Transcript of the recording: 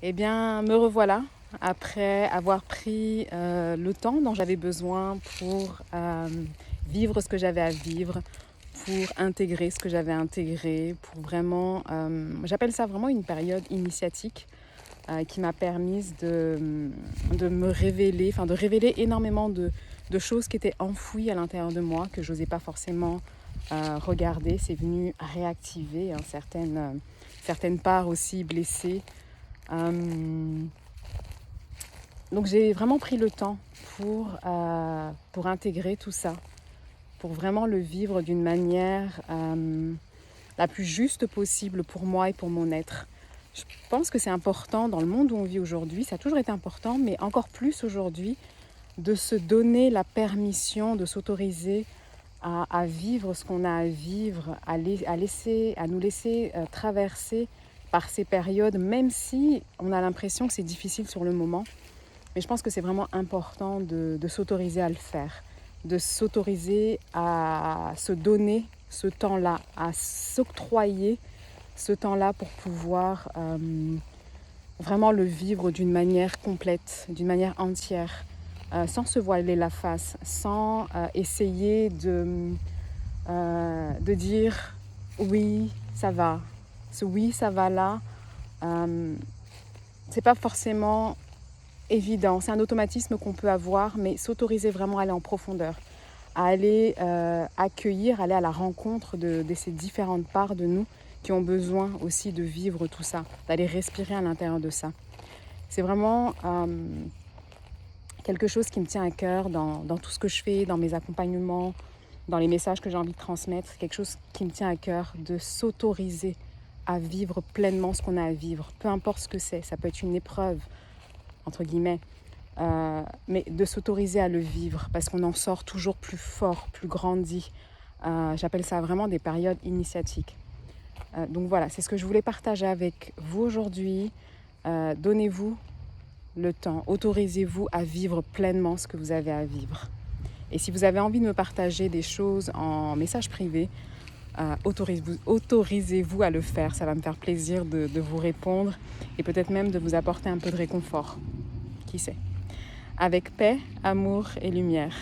Eh bien, me revoilà après avoir pris le temps dont j'avais besoin pour vivre ce que j'avais à vivre, pour intégrer ce que j'avais intégré, pour vraiment, j'appelle ça vraiment une période initiatique qui m'a permise de me révéler, enfin de révéler énormément de choses qui étaient enfouies à l'intérieur de moi, que je n'osais pas forcément regarder. C'est venu réactiver certaines parts aussi blessées. Donc j'ai vraiment pris le temps pour intégrer tout ça, pour vraiment le vivre d'une manière la plus juste possible pour moi et pour mon être. Je pense que c'est important dans le monde où on vit aujourd'hui, ça a toujours été important, mais encore plus aujourd'hui, de se donner la permission, de s'autoriser à vivre ce qu'on a à vivre, à nous laisser traverser par ces périodes, même si on a l'impression que c'est difficile sur le moment. Mais je pense que c'est vraiment important de s'autoriser à le faire, de s'autoriser à se donner ce temps-là, à s'octroyer ce temps-là pour pouvoir vraiment le vivre d'une manière complète, d'une manière entière, sans se voiler la face, sans essayer de dire oui, ça va. Ce oui, ça va là, c'est pas forcément évident. C'est un automatisme qu'on peut avoir, mais s'autoriser vraiment à aller en profondeur, à aller accueillir, aller à la rencontre de ces différentes parts de nous qui ont besoin aussi de vivre tout ça, d'aller respirer à l'intérieur de ça. C'est vraiment quelque chose qui me tient à cœur dans tout ce que je fais, dans mes accompagnements, dans les messages que j'ai envie de transmettre, quelque chose qui me tient à cœur, de s'autoriser à vivre pleinement ce qu'on a à vivre, peu importe ce que c'est. Ça peut être une épreuve, entre guillemets, mais de s'autoriser à le vivre parce qu'on en sort toujours plus fort, plus grandi. J'appelle ça vraiment des périodes initiatiques. Donc voilà, c'est ce que je voulais partager avec vous aujourd'hui. Donnez-vous le temps, autorisez-vous à vivre pleinement ce que vous avez à vivre. Et si vous avez envie de me partager des choses en message privé, autorisez-vous à le faire. Ça va me faire plaisir de vous répondre et peut-être même de vous apporter un peu de réconfort. Qui sait? Avec paix, amour et lumière.